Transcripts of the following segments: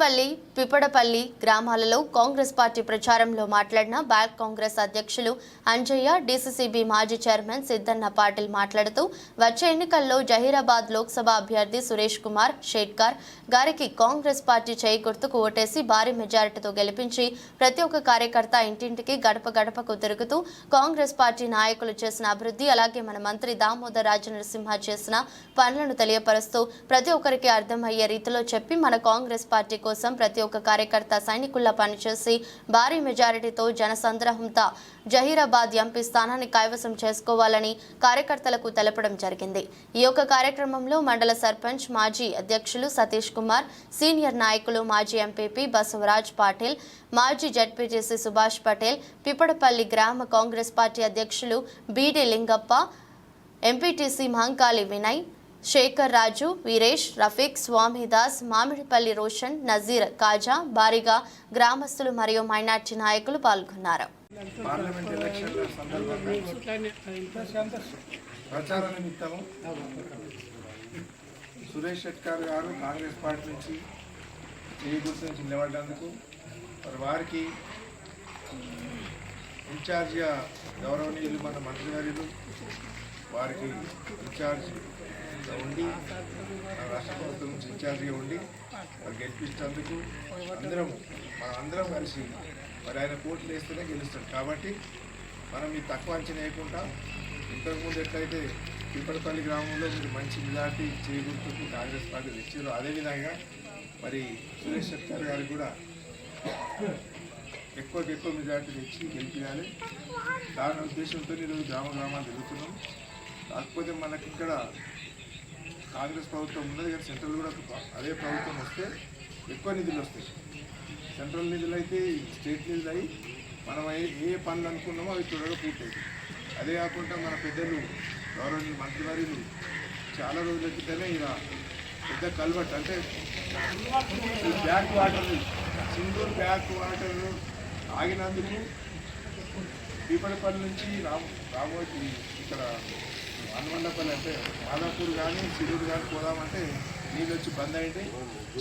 పిపడపల్లి, పిపడపల్లి గ్రామాలలో కాంగ్రెస్ పార్టీ ప్రచారంలో మాట్లాడిన బ్లాక్ కాంగ్రెస్ అధ్యక్షులు అంజయ్య, డీసీసీబీ మాజీ చైర్మన్ సిద్దన్న పాటిల్ మాట్లాడుతూ వచ్చే ఎన్నికల్లో జహీరాబాద్ లోక్సభ అభ్యర్థి సురేష్ కుమార్ షేట్కర్ గారికి కాంగ్రెస్ పార్టీ చేయి గుర్తుకు ఓటేసి భారీ మెజారిటీతో గెలిపించి ప్రతి ఒక్క కార్యకర్త ఇంటింటికి గడప గడపకు తిరుగుతూ కాంగ్రెస్ పార్టీ నాయకులు చేసిన అభివృద్ధి, అలాగే మన మంత్రి దామోదర్ రాజనరసింహ చేసిన పనులను తెలియపరుస్తూ ప్రతి ఒక్కరికి అర్థమయ్యే రీతిలో చెప్పి మన కాంగ్రెస్ పార్టీ కోసం ప్రతి ఒక్క కార్యకర్త సైనికుల్లా పనిచేసి భారీ మెజారిటీతో జనసంద్రహంతో జహీరాబాద్ ఎంపీ స్థానాన్ని కైవసం చేసుకోవాలని కార్యకర్తలకు తెలపడం జరిగింది. ఈ యొక్క కార్యక్రమంలో మండల సర్పంచ్, మాజీ అధ్యక్షులు సతీష్ కుమార్, సీనియర్ నాయకులు మాజీ ఎంపీపీ బసవరాజ్ పాటిల్, మాజీ జడ్పీటీసీ సుభాష్ పటేల్, పిపడపల్లి గ్రామ కాంగ్రెస్ పార్టీ అధ్యక్షులు బీడి లింగప్ప, ఎంపీటీసీ మహంకాళి వినయ్, శేఖర్ రాజు, వీరేష్, రఫీక్, స్వామిదాస్, మామిడిపల్లి రోషన్, నజీర్, కాజా భారీగా గ్రామస్తులు మరియు మైనార్టీ నాయకులు పాల్గొన్నారు. పార్లమెంట్ ఎలక్షన్ల సందర్భంగా ప్రచార నిమిత్తము సురేష్ షెట్కర్ గారు కాంగ్రెస్ పార్టీ నుంచి చేయి గుర్తు నుంచి నిలబడ్డందుకు వారికి ఇన్ఛార్జిగా గౌరవనీయులు మన మంత్రివర్యులు వారికి ఇన్ఛార్జ్ ఉండి రాష్ట్ర ప్రభుత్వం నుంచి ఇన్ఛార్జిగా ఉండి వారు గెలిపించేందుకు అందరం కలిసి మరి ఆయన పోటీ వేస్తేనే గెలుస్తాడు. కాబట్టి మనం ఈ తక్కువ అంచనా వేయకుండా ఇంతకుముందు ఎట్లయితే పిపడపల్లి గ్రామంలో మీరు మంచి మెజార్టీ చేయగుర్తుకు కాంగ్రెస్ పార్టీ తెచ్చారో అదేవిధంగా మరి సురేష్ షెట్కర్ గారికి కూడా ఎక్కువ మెజార్టీ తెచ్చి గెలిపించాలి. దాని ఉద్దేశంతో ఈరోజు గ్రామాలు తిరుగుతున్నాం. కాకపోతే మనకి ఇక్కడ కాంగ్రెస్ ప్రభుత్వం ఉన్నది కానీ సెంట్రల్ కూడా అదే ప్రభుత్వం వస్తే ఎక్కువ నిధులు వస్తాయి. సెంట్రల్ నిధులు అయితే స్టేట్ నిధులు అయ్యి మనం ఏ పనులు అనుకున్నామో అవి త్వరగా పూర్తయి. అదే కాకుండా మన పెద్దలు గౌరవనీయులు మంత్రివర్యులు చాలా రోజుల క్రితమే ఇలా పెద్ద కల్వర్ట్ అంటే ఈ back water Singur back water ఆగినందుకు పీపడపల్లి నుంచి రామోజీ ఇక్కడ హనుమండపల్లి అంటే మాదాపూర్ కానీ సిరూరు కానీ పోదామంటే నీళ్ళు వచ్చి బంద్ అయింది.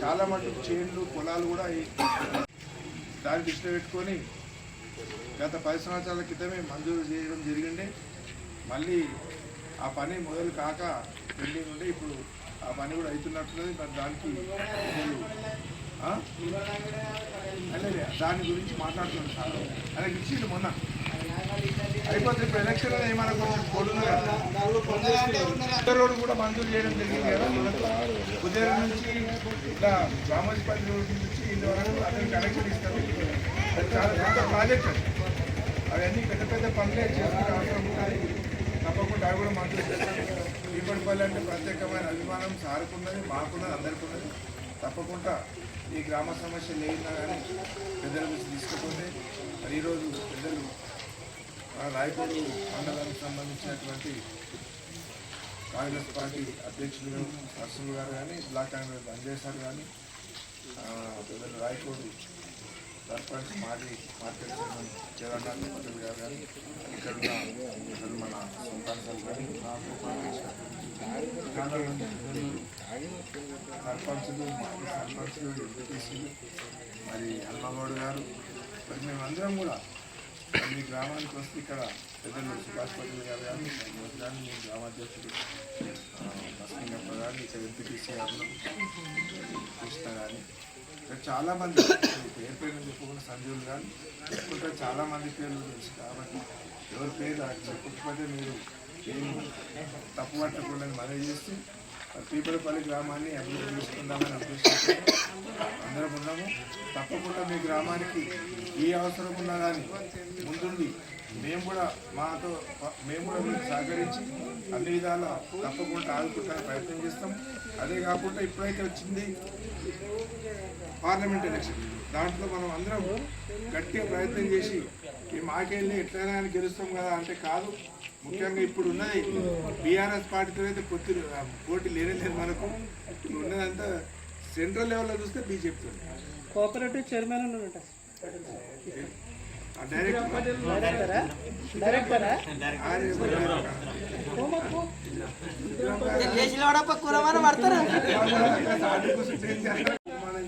చాలా మటుకు చేన్లు పొలాలు కూడా దాన్ని దృష్టిలో పెట్టుకొని గత 10 సంవత్సరాల క్రితమే మంజూరు చేయడం జరిగింది. మళ్ళీ ఆ పని మొదలు కాక పెండింగ్ ఉండే ఇప్పుడు ఆ పని కూడా అవుతున్నట్లున్నది. మరి దానికి అలాగే దాని గురించి మాట్లాడుతున్నాను సార్. అలాగే ఇచ్చిండు మొన్న అయిపోతే ఇప్పుడు ఎలక్షన్లో ఏమైనా కొంచెం కోడును కదా రోడ్డు కూడా మంజూరు చేయడం జరిగింది కదా. ఉదయం నుంచి ఇట్లా రామోజీపల్లి రోడ్డు నుంచి ఇంతవరకు అతను కనెక్షన్ ఇస్తారు. అది చాలా పెద్ద ప్రాజెక్ట్ అది. అవన్నీ పెద్ద పనులే చేసుకునే అవసరం ఉంటుంది. తప్పకుండా అవి కూడా మంజూరు చేస్తారు. పీపడపల్లి అంటే ప్రత్యేకమైన అభిమానం సారుకున్నది, మాకున్నది, అందరికీ ఉన్నది. తప్పకుండా ఈ గ్రామ సమస్యలు ఏమైనా కానీ పెద్దల గురించి తీసుకుపోతే మరి ఈరోజు పెద్దలు రాయకోడు మండలానికి సంబంధించినటువంటి కాంగ్రెస్ పార్టీ అధ్యక్షులు నరసింహ గారు కానీ, బ్లాక్ కాంగ్రెస్ అంజయ్ సార్ కానీ, పెద్దలు రాయకోడు సర్పంచ్ మాజీ మార్కెట్ చైర్మన్ చేరానాథ్ పటేల్ గారు కానీ, ఇక్కడ మన సొంతాంశాలు కానీ, సర్పంచులు, మాజీ సర్పంచులు, ఎంపీటీసీలు, మరి హనుమగౌడ్ గారు, మరి మేమందరం కూడా మీ గ్రామానికి వస్తే ఇక్కడ పెద్దలు సుభాష్ పటేల్ గారు కానీ, మీ గ్రామాధ్యక్షుడు బస్లింగప్ప కానీ, ఇక్కడ ఎంపీటీసీ గారు కృష్ణ కానీ, ఇక్కడ చాలామంది పేరు చెప్పుకున్న సంజీవులు కానీ చెప్పుకుంటే చాలామంది పేర్లు తెలుసు. కాబట్టి ఎవరి పేరు చెప్పకపోతే మీరు ఏమి తప్పు పట్టకుండా మనవి చేసి పీపడపల్లి గ్రామాన్ని అభివృద్ధి చేసుకుందామని ఉద్దేశించి అందరం ఉన్నాము. తప్పకుండా మీ గ్రామానికి ఏ అవసరం ఉన్నా కానీ ముందుండి మేము కూడా మీకు సహకరించి అన్ని విధాల తప్పకుండా ఆదుకుంటానికి ప్రయత్నం చేస్తాం. అదే కాకుండా ఇప్పుడైతే వచ్చింది పార్లమెంట్ ఎలక్షన్, దాంట్లో మనం అందరం గట్టిగా ప్రయత్నం చేసి ఈ మాకెళ్ళి ఎట్లయినా గెలుస్తాం కదా అంటే కాదు. ముఖ్యంగా ఇప్పుడు ఉన్నది బీఆర్ఎస్ పార్టీతో అయితే పోటీ లేనేలేదు. మనకు ఇప్పుడు ఉన్నదంతా సెంట్రల్ లెవెల్లో చూస్తే బీజేపీతో కోఆపరేటివ్ చైర్మన్ డైరెక్టర్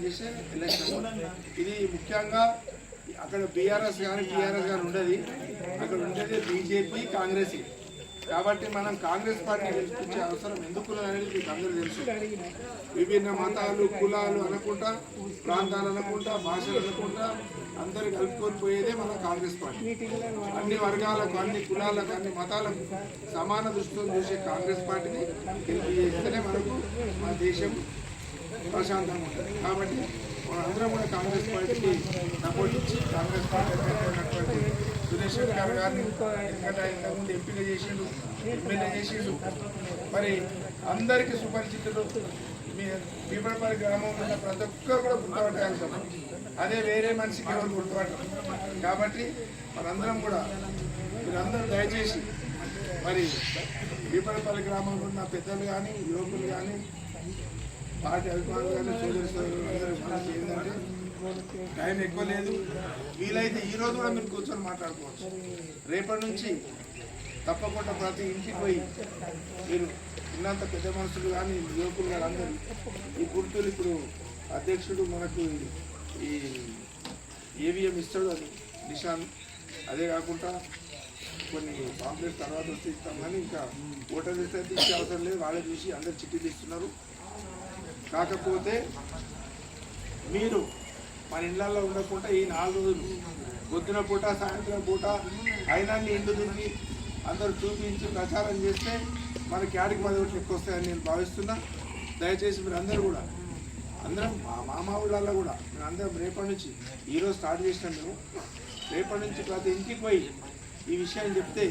డిమాండ్ చేసే ఎలక్షన్. ఇది ముఖ్యంగా అక్కడ బీఆర్ఎస్ కానీ టీఆర్ఎస్ కానీ ఉండదు, అక్కడ ఉండేది బీజేపీ కాంగ్రెస్. కాబట్టి మనం కాంగ్రెస్ పార్టీ గెలిపించే అవసరం ఎందుకు అనేది మీకు అందరూ తెలుసు. విభిన్న మతాలు కులాలు అనుకుంటా, ప్రాంతాలు అనుకుంటా, భాషలు అనుకుంటా అందరు కలుపుకొని పోయేదే మన కాంగ్రెస్ పార్టీ. అన్ని వర్గాలకు, అన్ని కులాలకు, అన్ని మతాలకు సమాన దృష్టితో చూసే కాంగ్రెస్ పార్టీని గెలిపిస్తేనే మనకు మన దేశం ప్రశాంతంగా ఉంటుంది. కాబట్టి మనందరం కూడా కాంగ్రెస్ పార్టీకి సపోర్ట్ ఇచ్చి కాంగ్రెస్ పార్టీ ఉన్నటువంటి సురేష్ గారు గారిని ఎందుకంటే ఇంతకుముందు ఎంపీగా చేసిండు, ఎమ్మెల్యే చేసిండు, మరి అందరికీ సుపరిచితులు. మీ బీబడపల్లి గ్రామంలో ఉన్న ప్రతి ఒక్కరు కూడా గుర్తుపట్టాల్సిన, అదే వేరే మనిషికి ఎవరు గుర్తుపట్టారు. కాబట్టి మనందరం కూడా మీరందరూ దయచేసి మరి బీబడపల్లి గ్రామంలో ఉన్న పెద్దలు కానీ యువకులు కానీ పార్టీ అభిమానులు కానీ సోదరులు అందరూ మనసు ఏంటంటే టైం ఎక్కువ లేదు, వీలైతే ఈరోజు కూడా మీరు కూర్చొని మాట్లాడుకోవచ్చు. రేపటి నుంచి తప్పకుండా ప్రతి ఇంటికి పోయి మీరు ఉన్నంత పెద్ద మనుషులు కానీ యువకులు కానీ అందరూ ఈ గుర్తులు ఇప్పుడు అధ్యక్షుడు మనకు ఈ ఏవిఎం ఇస్తాడు, అది నిషాన్. అదే కాకుండా కొన్ని పాంప్లెట్స్ తర్వాత వస్తే ఇస్తాం, కానీ ఇంకా ఓటర్ లిస్ట్ అయితే ఇచ్చే అవసరం లేదు, వాళ్ళే చూసి అందరు చిట్టీలు ఇస్తున్నారు. కాకపోతే మీరు మన ఇళ్లలో ఉండకుండా ఈ 4 రోజులు పొద్దున పూట సాయంత్రం పూట అయినా ఇంటి తిరిగి అందరూ చూపించి ప్రచారం చేస్తే మనకి 10 ఓట్లు ఎక్కువ వస్తాయని నేను భావిస్తున్నా. దయచేసి మీరు అందరూ కూడా అందరం మా ఊళ్ళల్లో కూడా మేము అందరం రేపటి నుంచి ఈరోజు స్టార్ట్ చేసినాం. మేము రేపటి నుంచి ప్రతి ఇంటికి పోయి ఈ విషయాన్ని చెప్తే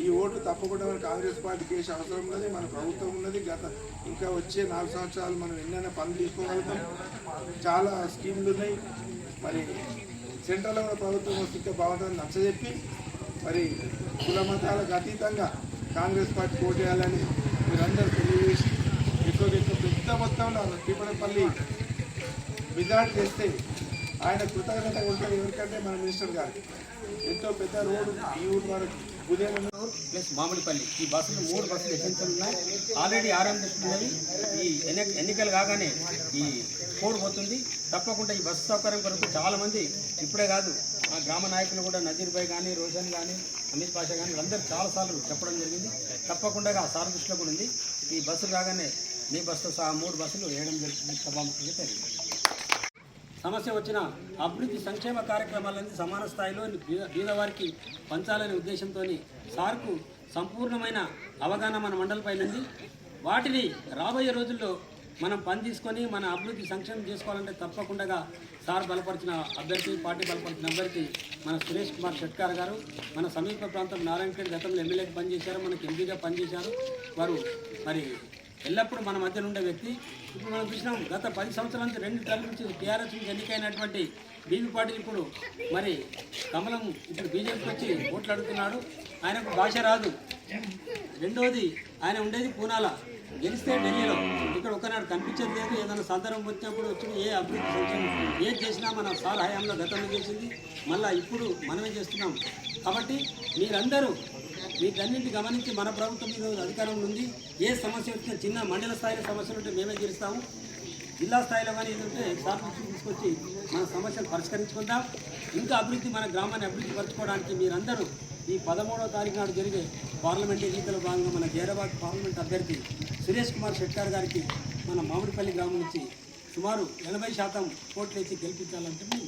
ఈ ఓటు తప్పకుండా మన కాంగ్రెస్ పార్టీకి వేసే అవసరం ఉన్నది. మన ప్రభుత్వం ఉన్నది. ఇంకా వచ్చే 4 సంవత్సరాలు మనం ఎన్నైనా పనులు తీసుకోగలుగుతాం. చాలా స్కీములు ఉన్నాయి. మరి సెంట్రల్లో కూడా ప్రభుత్వం వస్తే ఇంకా బాగుంటుందని నచ్చజెప్పి మరి కుల మతాలకు అతీతంగా కాంగ్రెస్ పార్టీ ఓటు వేయాలని మీరందరూ తెలియజేసి ఎక్కువ పెద్ద మొత్తంలో పీపడపల్లి మెజార్టీ చేస్తే ఆయన కృతజ్ఞత ఉంటుంది. ఎవరికంటే మన మినిస్టర్ గారు ఎంతో పెద్ద రోడ్డు ఈ ఊరు వరకు ప్లస్ మామిడిపల్లి ఈ బస్సులు 3 బస్సులు ఎసెన్షియల్ ఉన్నాయి. ఆల్రెడీ ఆరంభిస్తున్నవి. ఈ ఎన్నికలు కాగానే ఈ కోడ్ పోతుంది. తప్పకుండా ఈ బస్సు సౌకర్యం కొరకు చాలామంది ఇప్పుడే కాదు మా గ్రామ నాయకులు కూడా నజీర్ భాయ్ కానీ రోషన్ కానీ అమిత్ పాషా కానీ అందరూ చాలాసార్లు చెప్పడం జరిగింది. తప్పకుండా ఆ సార్ దృష్టిలో కూడా ఉంది. ఈ బస్సులు రాగానే మీ బస్సుతో సహా 3 బస్సులు వేయడం జరుగుతుంది. సభాముఖంగా తెలియదు. సమస్య వచ్చిన అభివృద్ధి సంక్షేమ కార్యక్రమాలన్నీ సమాన స్థాయిలో బీదవారికి పంచాలనే ఉద్దేశంతో సార్కు సంపూర్ణమైన అవగాహన మన మండలిపై ఉంది. వాటిని రాబోయే రోజుల్లో మనం పని తీసుకొని మన అభివృద్ధి సంక్షేమం చేసుకోవాలంటే తప్పకుండా సార్ బలపరిచిన అభ్యర్థి, పార్టీ బలపరిచిన అభ్యర్థి మన సురేష్ కుమార్ షెట్కార్ గారు మన సమీప ప్రాంతం నారాయణఖేడ్ గతంలో ఎమ్మెల్యేగా పనిచేశారు, మనకు ఎంపీగా పనిచేశారు. వారు మరి ఎల్లప్పుడూ మన మధ్యన ఉండే వ్యక్తి. ఇప్పుడు మనం చూసినాం గత 10 సంవత్సరాల నుంచి 2 టర్మ్ నుంచి టీఆర్ఎస్ నుంచి ఎన్నికైనటువంటి బీబీ పాటిల్ ఇప్పుడు మరి కమలం ఇప్పుడు బీజేపీకి వచ్చి ఓట్లు అడుగుతున్నాడు. ఆయనకు భాష రాదు. రెండవది ఆయన ఉండేది పూనాల, గెలిస్తే ఢిల్లీలో. ఇక్కడ ఒకనాడు కనిపించేది లేదు. ఏదైనా సందర్భం వచ్చినప్పుడు వచ్చి ఏ అభివృద్ధి సంక్షేమం ఏం చేసినా మన సార్ హయాంలో గతంలో చేసింది, మళ్ళీ ఇప్పుడు మనమే చేస్తున్నాం. కాబట్టి మీరందరూ వీటన్నింటి గమనించి మన ప్రభుత్వం మీద అధికారంలో ఉంది. ఏ సమస్య వచ్చినా చిన్న మండల స్థాయిలో సమస్యలు ఉంటే మేమే తీరుస్తాము. జిల్లా స్థాయిలో కానీ ఏంటంటే సార్ తీసుకొచ్చి మన సమస్యలు పరిష్కరించుకుందాం. ఇంకా అభివృద్ధి మన గ్రామాన్ని అభివృద్ధి పరచుకోవడానికి మీరందరూ ఈ 13వ తారీఖు నాడు జరిగే పార్లమెంట్ ఎన్నికల భాగంగా మన జైరాబాద్ పార్లమెంట్ అభ్యర్థి సురేష్ కుమార్ షెట్కార్ గారికి మన మామిడిపల్లి గ్రామం నుంచి సుమారు 80% ఓట్లు వేసి గెలిపించాలంటే మేము